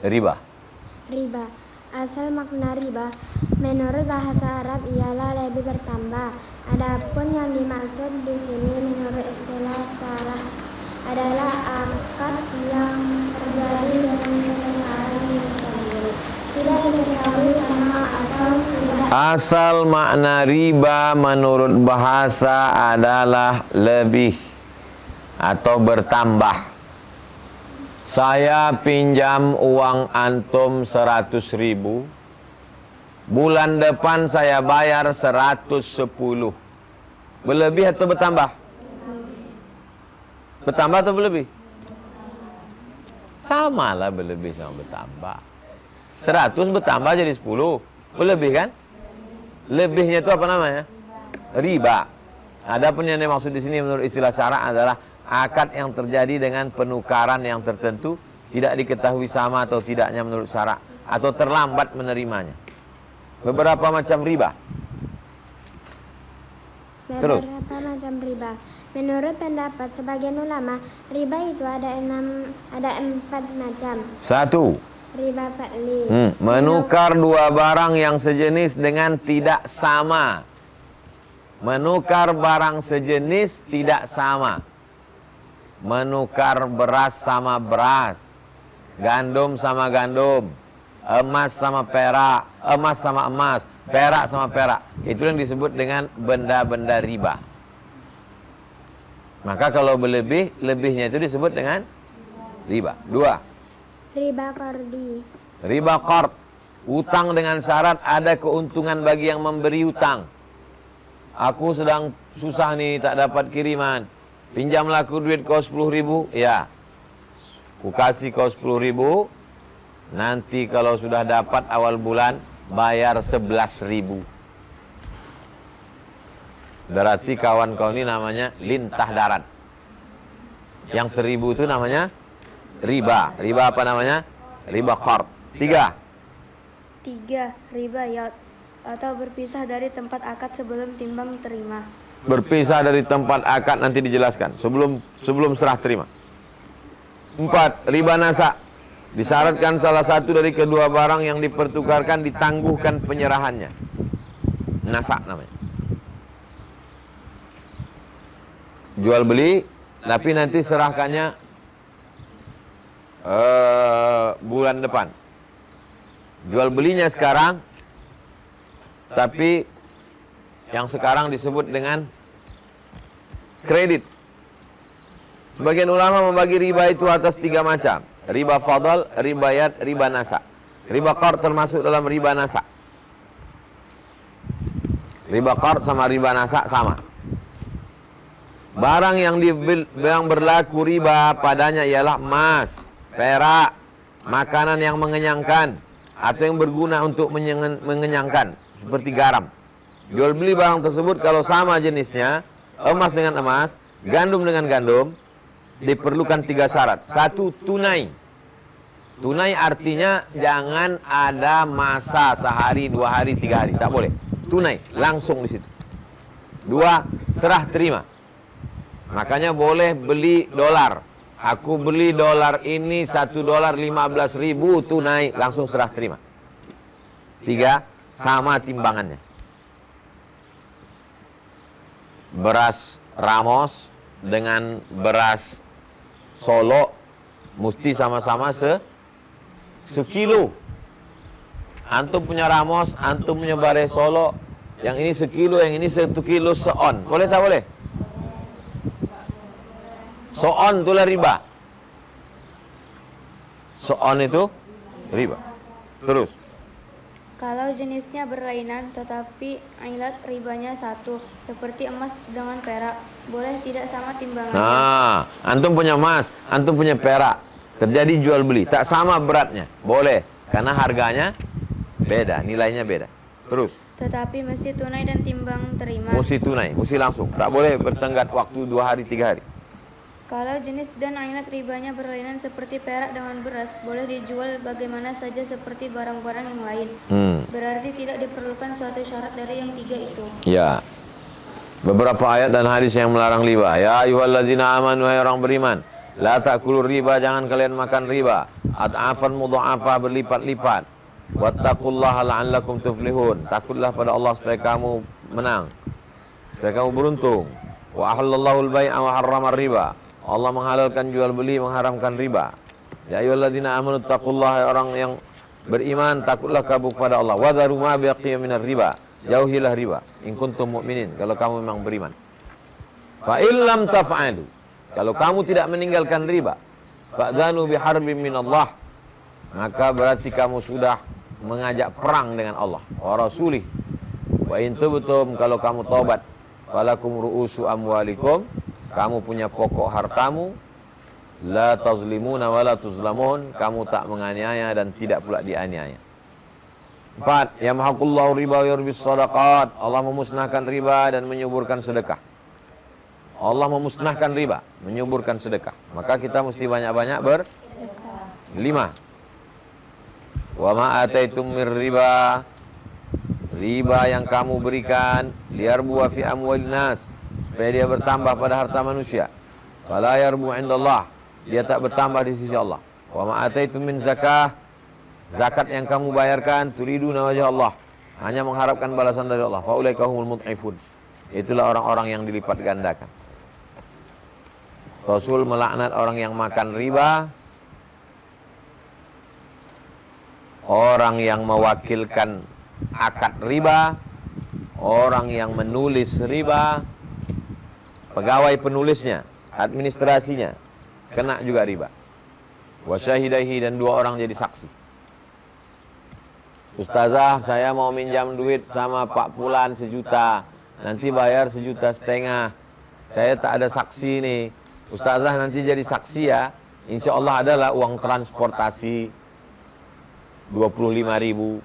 Riba. Riba. Asal makna riba menurut bahasa Arab ialah lebih bertambah. Adapun yang dimaksud di sini menurut istilah syarah adalah akad yang terjadi dengan penukaran yang tersebut tidak diketahui sama atau tidak. Asal makna riba menurut bahasa adalah lebih atau bertambah. Saya pinjam uang antum 100.000. Bulan depan saya bayar 110. Berlebih atau bertambah? Bertambah atau berlebih? Sama lah, berlebih sama bertambah. 100 bertambah jadi 10. Berlebih kan? Lebihnya itu apa namanya? Riba. Adapun yang dimaksud di sini menurut istilah syara adalah akad yang terjadi dengan penukaran yang tertentu, tidak diketahui sama atau tidaknya menurut syara, atau terlambat menerimanya. Beberapa macam riba. Terus. Beberapa macam riba. Menurut pendapat sebagian ulama, riba itu ada 4 macam. 1. Riba fadli. Menukar dua barang yang sejenis dengan tidak sama. Menukar barang sejenis tidak sama. Menukar beras sama beras, gandum sama gandum, emas sama perak, emas sama emas, perak sama perak. Itu yang disebut dengan benda-benda riba. Maka kalau berlebih, lebihnya itu disebut dengan riba. 2. Riba qardi. Riba qard. Utang dengan syarat ada keuntungan bagi yang memberi utang. Aku sedang susah nih, tak dapat kiriman. Pinjamlah aku duit kau 10.000. Ya, ku kasih kau 10.000. Nanti kalau sudah dapat awal bulan, bayar 11.000. Berarti kawan kau ini namanya lintah darat. Yang 1.000 itu namanya riba. Riba apa namanya? Riba qard. 3. Riba yaud atau berpisah dari tempat akad sebelum timbang terima. Berpisah dari tempat akad nanti dijelaskan sebelum serah terima. 4. Riba nasa. Disyaratkan salah satu dari kedua barang yang dipertukarkan ditangguhkan penyerahannya. Nasa namanya. Jual beli tapi nanti serahkannya bulan depan. Jual belinya sekarang, tapi yang sekarang disebut dengan kredit. Sebagian ulama membagi riba itu atas 3 macam. Riba fadl, riba yad, riba nasa. Riba qard termasuk dalam riba nasa. Riba qard sama riba nasa sama. Barang yang berlaku riba padanya ialah emas, perak, makanan yang mengenyangkan atau yang berguna untuk mengenyangkan seperti garam. Jual beli barang tersebut kalau sama jenisnya, emas dengan emas, gandum dengan gandum, diperlukan 3 syarat. 1. Tunai. Tunai artinya jangan ada masa sehari, 2 hari, 3 hari, tak boleh. Tunai, langsung di situ. 2. Serah terima. Makanya boleh beli dolar. Aku beli dolar ini 1 dolar 15.000 tunai, langsung serah terima. 3. Sama timbangannya. Beras Ramos dengan beras Solo mesti sama-sama sekilo. Antum punya Ramos, antum punya beras Solo, yang ini sekilo, yang ini 1 kilo seon. Boleh tak boleh? So'on itulah riba. So'on itu riba. Terus. Kalau jenisnya berlainan tetapi ilat ribanya satu, seperti emas dengan perak, boleh tidak sama timbangannya. Nah, antum punya emas, antum punya perak, terjadi jual beli, tak sama beratnya, boleh, karena harganya beda, nilainya beda. Terus. Tetapi mesti tunai dan timbang terima. Mesti tunai, mesti langsung, tak boleh bertenggat waktu 2 hari 3 hari. Kalau jenis dan ilat ribanya berlainan seperti perak dengan beras, boleh dijual bagaimana saja seperti barang-barang yang lain. Berarti tidak diperlukan suatu syarat dari yang 3 itu. Ya. Beberapa ayat dan hadis yang melarang riba. Ya ayyuhalladzina amanu, hai orang beriman, la ta'kulur riba, jangan kalian makan riba. ad'afan mudha'afah, berlipat-lipat. Wattaqullaha la'allakum tuflihun. Takutlah pada Allah supaya kamu menang, supaya kamu beruntung. Wa ahallallahu al-bai'a wa harrama riba. Allah menghalalkan jual beli, mengharamkan riba. Ya ayyuhalladzina amanu taqullaha, orang yang beriman, takutlah kamu kepada Allah. Wa dharu ma baqiya minar riba. Jauhilah riba in kuntum mu'minin, kalau kamu memang beriman. Fa illam taf'alu, kalau kamu tidak meninggalkan riba, fa'dzanu biharbin minallah, maka berarti kamu sudah mengajak perang dengan Allah wa rasulih. Wa in tubtum, kalau kamu taubat, falakum ru'usu amwalikum, kamu punya pokok hartamu, la tazlimuna wa la tuzlamun, kamu tak menganiaya dan tidak pula dianiaya. 4. Yamhaqullahu riba wa yurbis shadaqat, Allah memusnahkan riba dan menyuburkan sedekah. Allah memusnahkan riba, menyuburkan sedekah. Maka kita mesti banyak-banyak bersedekah. 5. Wa ma ataitum mir riba, riba yang kamu berikan, liyarbu fi amwalin nas, supaya dia bertambah pada harta manusia. Fala yarbu indallah, dia tak bertambah di sisi Allah. Wa ma ataitum min zakah, zakat yang kamu bayarkan, turiduna wajah Allah, hanya mengharapkan balasan dari Allah. Fa ulaika humul mud'ifun, itulah orang-orang yang dilipat gandakan. Rasul melaknat orang yang makan riba, orang yang mewakilkan akad riba, orang yang menulis riba, pegawai penulisnya, administrasinya kena juga riba. Wa syahidahi, dan 2 orang jadi saksi. Ustazah, saya mau minjam duit sama Pak Fulan 1 juta, nanti bayar 1,5 juta. Saya tak ada saksi nih. Ustazah nanti jadi saksi ya. Insya Allah adalah uang transportasi 25.000.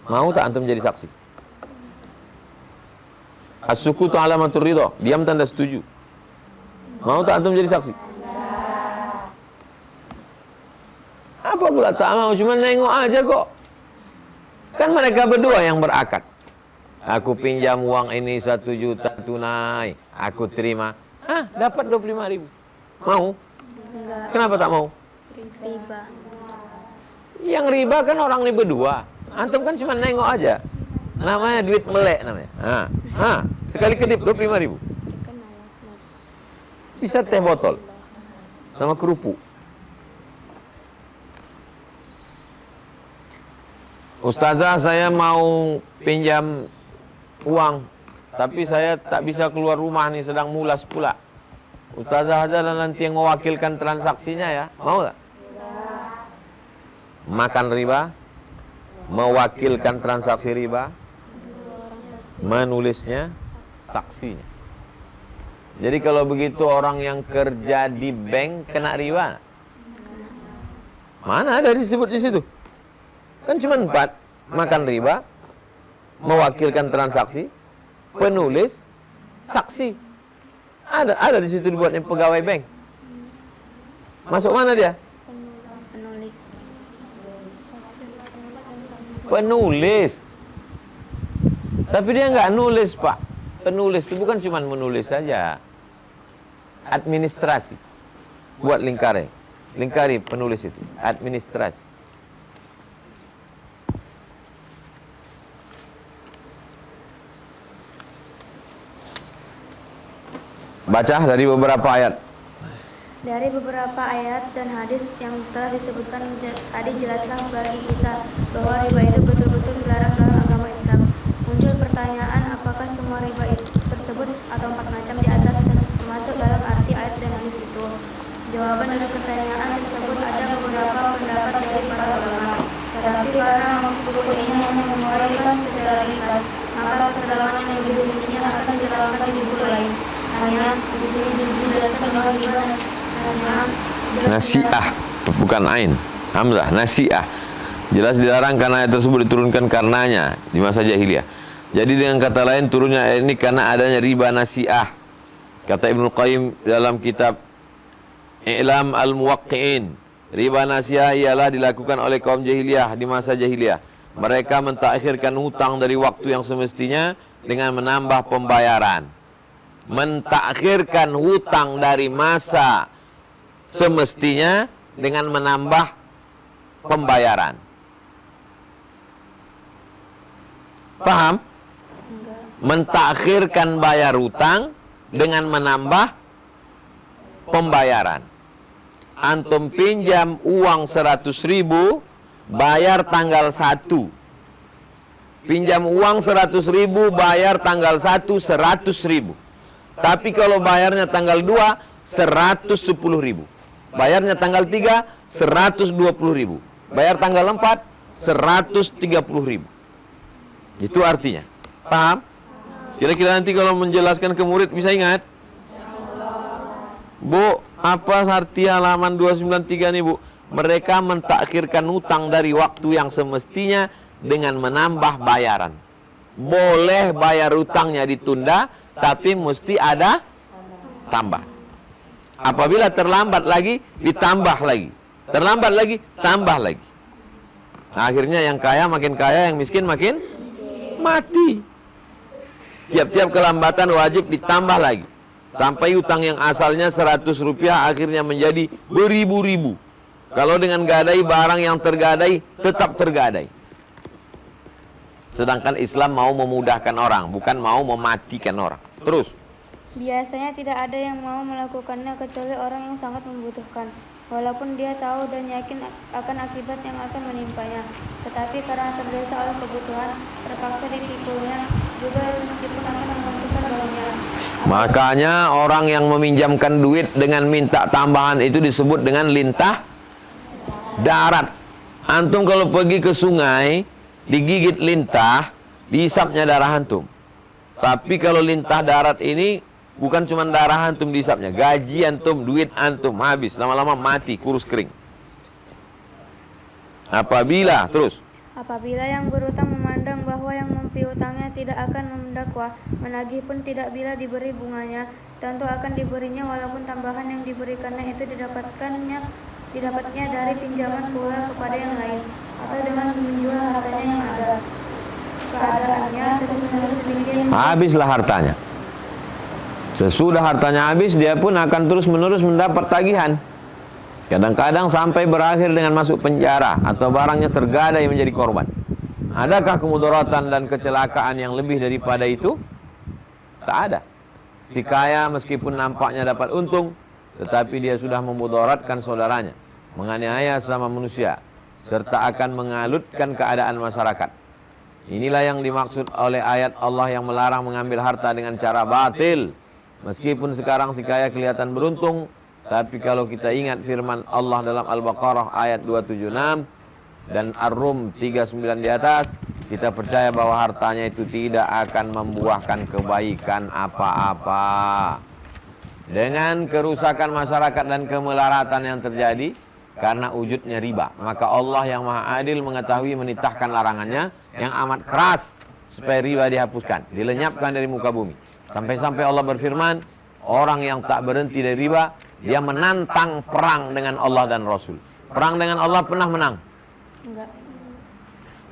Mau tak antum jadi saksi? As-sukutu alamatur ridha, diam tanda setuju. Mau tak antum jadi saksi? Apa pula tak mau, cuma nengok aja kok. Kan mereka berdua yang berakad. Aku pinjam uang ini 1 juta tunai, aku terima. Dapat 25.000. Mau? Enggak. Kenapa tak mau? Riba. Yang riba kan orang ini berdua. Antum kan cuma nengok aja. Namanya duit melek namanya. Sekali kedip 25.000. Bisa teh botol sama kerupuk. Ustazah, saya mau pinjam uang, tapi saya tak bisa keluar rumah nih, sedang mulas pula. Ustazah aja lah nanti yang mewakilkan transaksinya ya. Mau tak? Makan riba, mewakilkan transaksi riba, menulisnya, saksinya. Jadi kalau begitu orang yang kerja di bank kena riba? Mana ada disebut di situ? Kan cuma 4. Makan riba, mewakilkan transaksi, penulis, saksi. Ada di situ dibuatnya pegawai bank. Masuk mana dia? Penulis. Penulis. Tapi dia nggak nulis, Pak. Penulis itu bukan cuma menulis saja. Administrasi. Buat lingkari penulis itu. Administrasi. Baca dari beberapa ayat. Dari beberapa ayat dan hadis yang telah disebutkan tadi, jelaslah bagi kita bahwa riba itu betul-betul dilarang dalam agama Islam. Muncul pertanyaan, apakah semua riba tersebut atau 4 macam di atas termasuk dalam arti ayat dan hadis itu? Jawaban dari pertanyaan tersebut ada beberapa pendapat dari para ulama. Tetapi karena mempunyai hanya menguraikan secara ringkas, maka kedalaman yang lebih rincinya akan dilakukan di buku lain. Hanya di sini dijelaskan bahwa riba nasi'ah, bukan ain, hamzah, nasi'ah. Jelas dilarang karena ayat tersebut diturunkan karenanya di masa jahiliyah. Jadi dengan kata lain, turunnya ayat ini karena adanya riba nasi'ah. Kata Ibnu Qayyim dalam kitab I'lam al-Muwaqqi'in, riba nasi'ah ialah dilakukan oleh kaum jahiliyah di masa jahiliyah. Mereka mentakhirkan hutang dari waktu yang semestinya dengan menambah pembayaran. Mentakhirkan hutang dari masa semestinya dengan menambah pembayaran. Paham? Enggak. Mentakhirkan bayar utang dengan menambah pembayaran. Antum pinjam uang 100.000, bayar tanggal 1. Pinjam uang 100.000, bayar tanggal 1 100.000. Tapi kalau bayarnya tanggal 2, 110.000. Bayarnya tanggal 3, 120.000. Bayar tanggal 4, 130.000. Itu artinya. Paham? Kira-kira nanti kalau menjelaskan ke murid bisa ingat? Bu, apa arti halaman 293 nih, Bu? Mereka mentakhirkan utang dari waktu yang semestinya dengan menambah bayaran. Boleh bayar utangnya ditunda, tapi mesti ada tambah. Apabila terlambat lagi, ditambah lagi. Terlambat lagi, tambah lagi. Akhirnya yang kaya makin kaya, yang miskin makin mati. Tiap-tiap kelambatan wajib ditambah lagi. Sampai utang yang asalnya 100 rupiah akhirnya menjadi beribu-ribu. Kalau dengan gadai barang yang tergadai, tetap tergadai. Sedangkan Islam mau memudahkan orang, bukan mau mematikan orang. Terus. Biasanya tidak ada yang mau melakukannya kecuali orang yang sangat membutuhkan, walaupun dia tahu dan yakin akan akibat yang akan menimpanya. Tetapi karena terbiasa oleh kebutuhan, terpaksa ditipunya juga meskipun akan menguntungkan baginya. Makanya orang yang meminjamkan duit dengan minta tambahan itu disebut dengan lintah darat. Antum kalau pergi ke sungai, digigit lintah, dihisapnya darah antum. Tapi kalau lintah darat ini bukan cuma darah antum dihisapnya, gaji antum, duit antum habis, lama-lama mati, kurus kering. Apabila yang berutang memandang bahwa yang mempiutangnya tidak akan mendakwa, menagih pun tidak bila diberi bunganya, tentu akan diberinya walaupun tambahan yang diberikannya itu didapatnya dari pinjaman pula kepada yang lain, atau dengan menjual hartanya yang ada. Keadaannya terus-menerus demikian. Habislah hartanya. Sesudah hartanya habis, dia pun akan terus-menerus mendapat tagihan. Kadang-kadang sampai berakhir dengan masuk penjara atau barangnya tergadai menjadi korban. Adakah kemudaratan dan kecelakaan yang lebih daripada itu? Tak ada. Si kaya meskipun nampaknya dapat untung, tetapi dia sudah memudaratkan saudaranya, menganiaya sama manusia, serta akan mengalutkan keadaan masyarakat. Inilah yang dimaksud oleh ayat Allah yang melarang mengambil harta dengan cara batil. Meskipun sekarang si kaya kelihatan beruntung, tapi kalau kita ingat firman Allah dalam Al-Baqarah ayat 276 dan Ar-Rum 39 di atas, kita percaya bahwa hartanya itu tidak akan membuahkan kebaikan apa-apa. Dengan kerusakan masyarakat dan kemelaratan yang terjadi karena wujudnya riba, maka Allah yang Maha Adil mengetahui menitahkan larangannya yang amat keras supaya riba dihapuskan, dilenyapkan dari muka bumi. Sampai-sampai Allah berfirman, orang yang tak berhenti dari riba, dia menantang perang dengan Allah dan Rasul. Perang dengan Allah pernah menang? Enggak.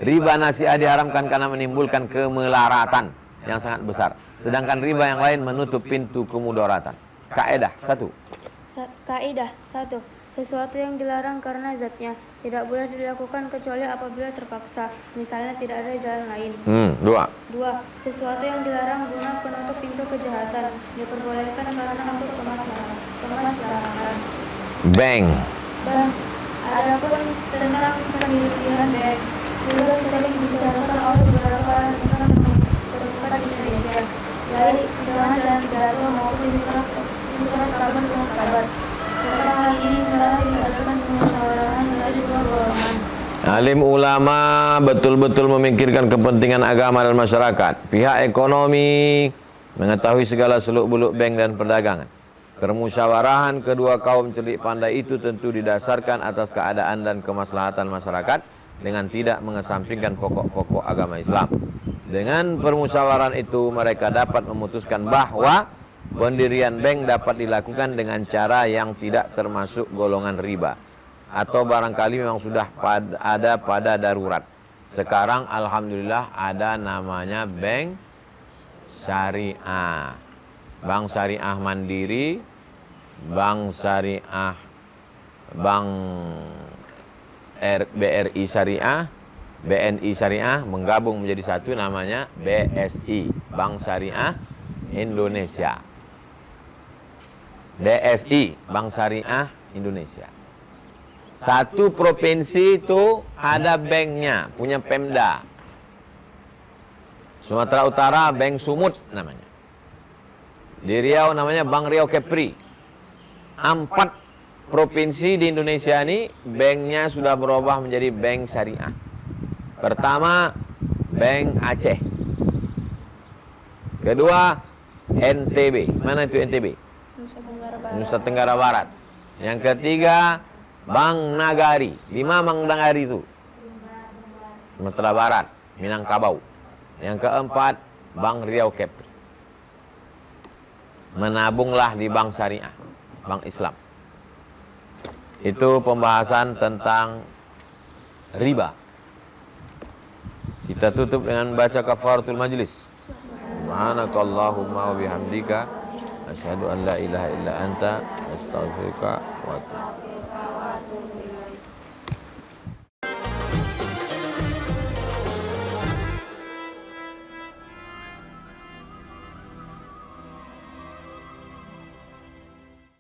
Riba nasi'ah diharamkan karena menimbulkan kemelaratan yang sangat besar. Sedangkan riba yang lain menutup pintu kemudaratan. Kaidah 1. Kaidah 1. Sesuatu yang dilarang karena zatnya tidak boleh dilakukan kecuali apabila terpaksa, misalnya tidak ada jalan lain. 2. 2. Sesuatu yang dilarang guna penutup pintu kejahatan diperbolehkan karena untuk kemaslahatan. Bank. Adapun tentang pendirian bank sudah sering dibicarakan oleh beberapa insan terdekat di Indonesia, baik dalam dan pidato maupun di surat kabar. Tentang hal ini telah diadakan pemusyawaratan dari dua golongan. Alim ulama betul-betul memikirkan kepentingan agama dan masyarakat. Pihak ekonomi mengetahui segala seluk-beluk bank dan perdagangan. Permusyawarahan kedua kaum cerdik pandai itu tentu didasarkan atas keadaan dan kemaslahatan masyarakat dengan tidak mengesampingkan pokok-pokok agama Islam. Dengan permusyawarahan itu mereka dapat memutuskan bahwa pendirian bank dapat dilakukan dengan cara yang tidak termasuk golongan riba, atau barangkali memang sudah ada pada darurat. Sekarang alhamdulillah ada namanya bank syariah, bank syariah mandiri, bank syariah Bank BRI Syariah, BNI Syariah menggabung menjadi satu, namanya BSI, Bank Syariah Indonesia. BSI, Bank Syariah Indonesia. Satu provinsi itu ada banknya, punya Pemda. Sumatera Utara Bank Sumut namanya. Di Riau namanya Bank Riau Kepri. 4 provinsi di Indonesia ini banknya sudah berubah menjadi bank syariah. Pertama, Bank Aceh. Kedua, NTB. Mana itu NTB? Nusa Tenggara Barat. Yang ketiga, Bank Nagari. 5 Bank Nagari itu. Sumatera Barat, Minangkabau. Yang keempat, Bank Riau Kepri. Menabunglah di bank syariah, bank Islam. Itu pembahasan tentang riba. Kita tutup dengan baca kafaratul majlis. Subhanakallahumma wa bihamdika asyhadu an la ilaha illa anta astaghfiruka wa atubu.